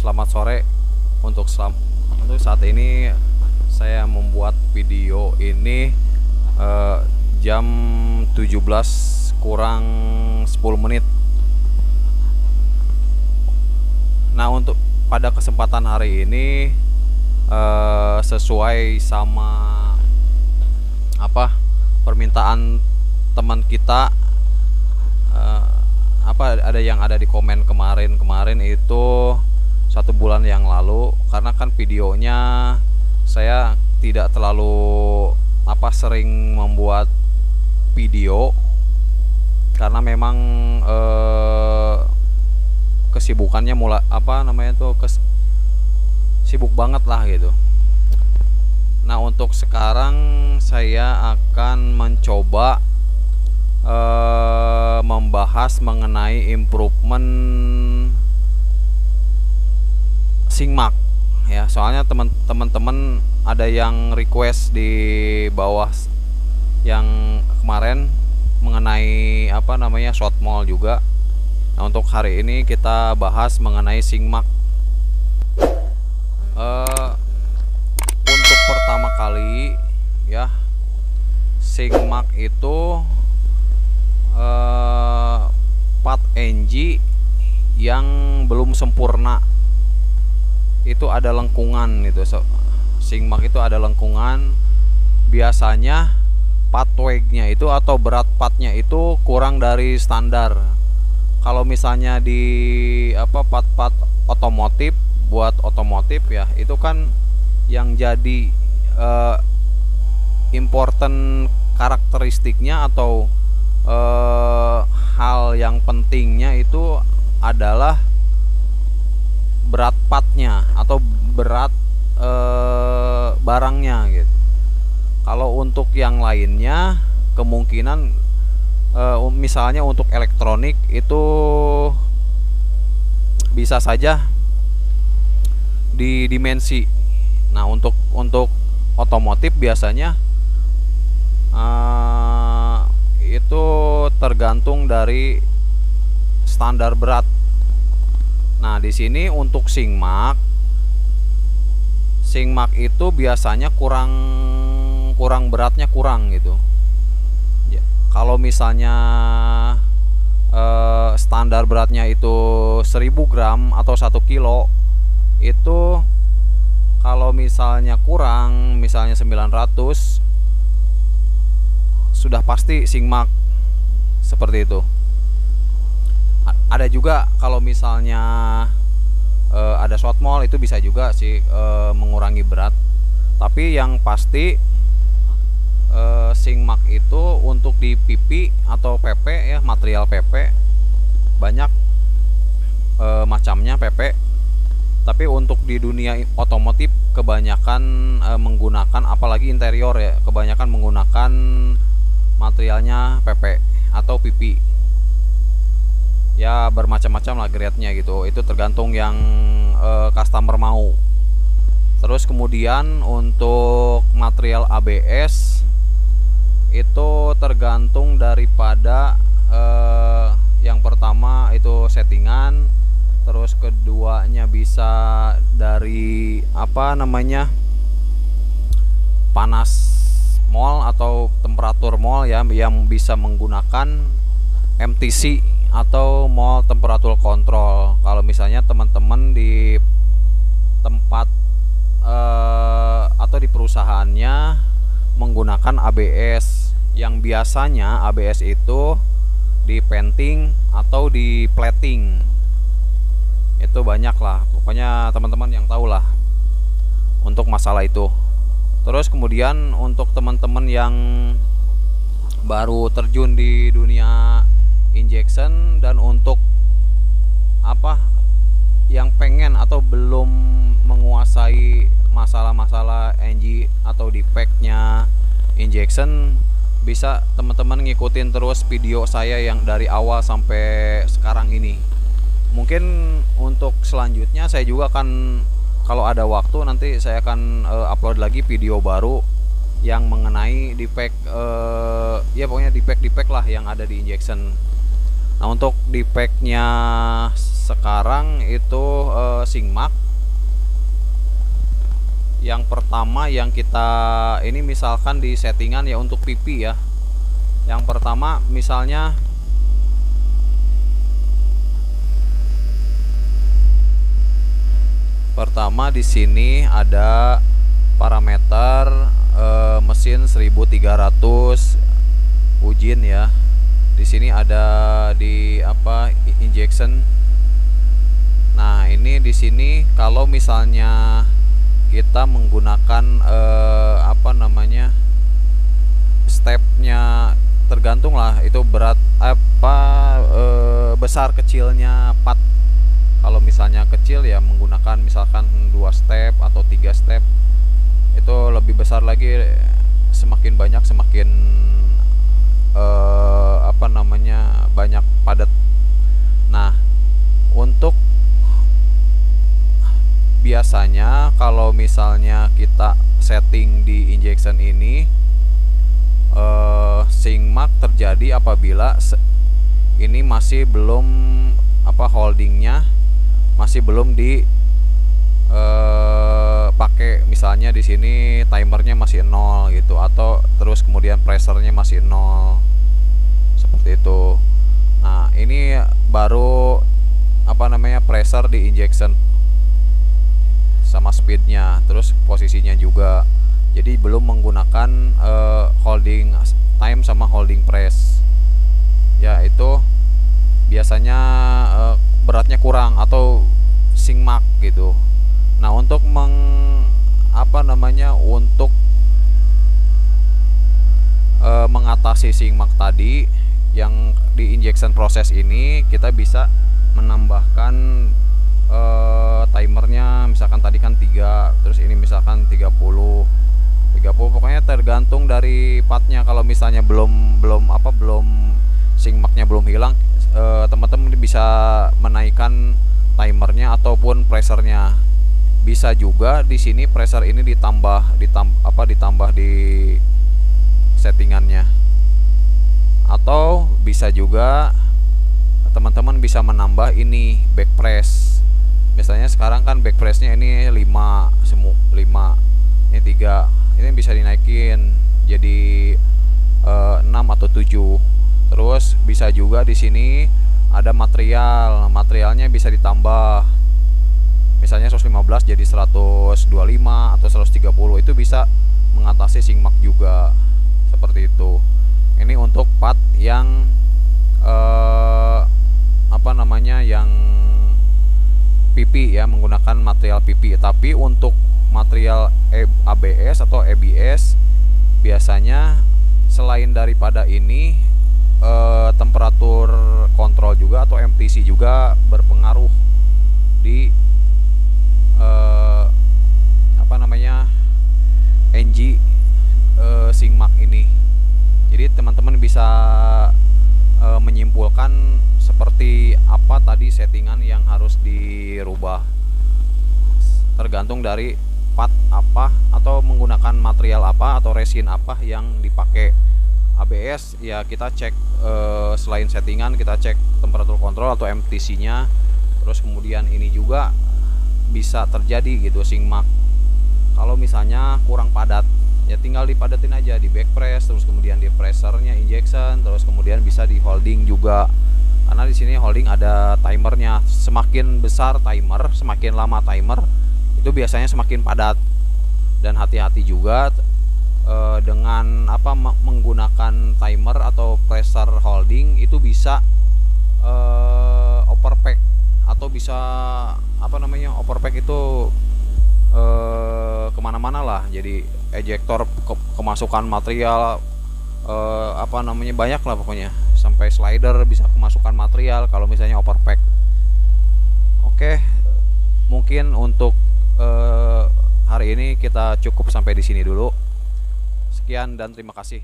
Selamat sore. Untuk saat ini saya membuat video ini eh, jam 17 kurang 10 menit. Nah, untuk pada kesempatan hari ini sesuai sama permintaan teman kita, ada yang ada di komen kemarin itu 1 bulan yang lalu, karena kan videonya saya tidak terlalu sering membuat video karena memang kesibukannya sibuk banget lah gitu. Nah, untuk sekarang saya akan mencoba membahas mengenai improvement SingMark ya. Soalnya teman-teman ada yang request di bawah yang kemarin mengenai short mall juga. Nah, untuk hari ini kita bahas mengenai SingMark. Untuk pertama kali ya, SingMark itu part NG yang belum sempurna. Itu ada lengkungan itu. SingMark itu ada lengkungan. Biasanya part wag-nya itu atau berat partnya itu kurang dari standar. Kalau misalnya di part-part otomotif, buat otomotif ya, itu kan yang jadi important karakteristiknya atau hal yang pentingnya itu adalah berat partnya atau berat barangnya gitu. Kalau untuk yang lainnya kemungkinan misalnya untuk elektronik itu bisa saja di dimensi. Nah, untuk otomotif biasanya itu tergantung dari standar berat. Nah, di sini untuk SingMark itu biasanya kurang beratnya gitu. Ya, kalau misalnya standar beratnya itu 1000 gram atau 1 kilo, itu kalau misalnya kurang, misalnya 900, sudah pasti SingMark seperti itu. Ada juga kalau misalnya ada short mall, itu bisa juga sih mengurangi berat. Tapi yang pasti SingMark itu untuk di PP atau PP ya, material PP banyak macamnya PP. Tapi untuk di dunia otomotif kebanyakan menggunakan, apalagi interior ya, kebanyakan menggunakan materialnya PP atau PP. Ya, bermacam-macam lah grade-nya gitu. Itu tergantung yang customer mau. Terus kemudian untuk material ABS itu tergantung daripada yang pertama itu settingan. Terus keduanya bisa dari panas mall atau temperatur mall ya, yang bisa menggunakan MTC atau mall temperature control. Kalau misalnya teman-teman di tempat atau di perusahaannya menggunakan ABS, yang biasanya ABS itu di painting atau di plating, itu banyak lah, pokoknya teman-teman yang tahu lah untuk masalah itu. Terus kemudian untuk teman-teman yang baru terjun di dunia injection dan untuk yang pengen atau belum menguasai masalah-masalah NG atau defectnya injection, bisa teman-teman ngikutin terus video saya yang dari awal sampai sekarang ini. Mungkin untuk selanjutnya saya juga akan, kalau ada waktu nanti saya akan upload lagi video baru yang mengenai defect, ya pokoknya defect lah yang ada di injection. Nah, untuk di packnya sekarang itu Sigmax. Yang pertama yang kita ini misalkan di settingan ya untuk pipi ya. Yang pertama misalnya di sini ada parameter mesin 1300 ujin ya. Di sini ada di injection. Nah, ini di sini kalau misalnya kita menggunakan stepnya, tergantung lah itu berat besar kecilnya part. Kalau misalnya kecil ya menggunakan misalkan 2 step atau 3 step. Itu lebih besar lagi, semakin banyak semakin banyak padat. Nah, untuk biasanya kalau misalnya kita setting di injection ini Sigmax terjadi apabila ini masih belum holdingnya masih belum di pakai. Misalnya di sini timernya masih 0 gitu, atau terus kemudian pressernya masih 0 seperti itu. Nah, ini baru pressure di injection sama speednya, terus posisinya juga. Jadi belum menggunakan holding time sama holding press. Ya, itu biasanya beratnya kurang atau Sigmax gitu. Nah, untuk mengatasi Sigmax tadi yang di injection proses ini, kita bisa menambahkan timernya. Misalkan tadi kan 3, terus ini misalkan 30, pokoknya tergantung dari partnya. Kalau misalnya belum Sigmaxnya belum hilang, teman-teman bisa menaikkan timernya ataupun pressernya. Bisa juga di sini pressure ini ditambah di settingannya, atau bisa juga teman-teman bisa menambah ini back press. Misalnya sekarang kan back pressnya ini 5, ini 3, ini bisa dinaikin jadi 6 atau 7. Terus bisa juga di sini ada materialnya bisa ditambah, misalnya 115 jadi 125 atau 130. Itu bisa mengatasi Sigmax juga, seperti itu. Ini untuk part yang yang PP ya, menggunakan material PP. Tapi untuk material ABS atau ABS biasanya selain daripada ini temperatur kontrol juga atau MTC juga berpengaruh di NG Sigmax ini. Jadi teman-teman bisa menyimpulkan seperti apa tadi settingan yang harus dirubah, tergantung dari part apa atau menggunakan material apa atau resin apa yang dipakai. ABS ya kita cek selain settingan kita cek temperatur kontrol atau MTC nya. Terus kemudian ini juga bisa terjadi gitu Sigmax kalau misalnya kurang padat, ya tinggal dipadatin aja di back press, terus kemudian di pressernya injection, terus kemudian bisa di holding juga. Karena di sini holding ada timernya. Semakin besar timer, semakin lama timer, itu biasanya semakin padat. Dan hati-hati juga dengan menggunakan timer atau pressure holding, itu bisa overpack atau bisa overpack itu kemana-mana lah. Jadi ejector kemasukan material banyak lah pokoknya, sampai slider bisa kemasukan material kalau misalnya overpack. Oke, mungkin untuk hari ini kita cukup sampai di sini dulu. Sekian dan terima kasih.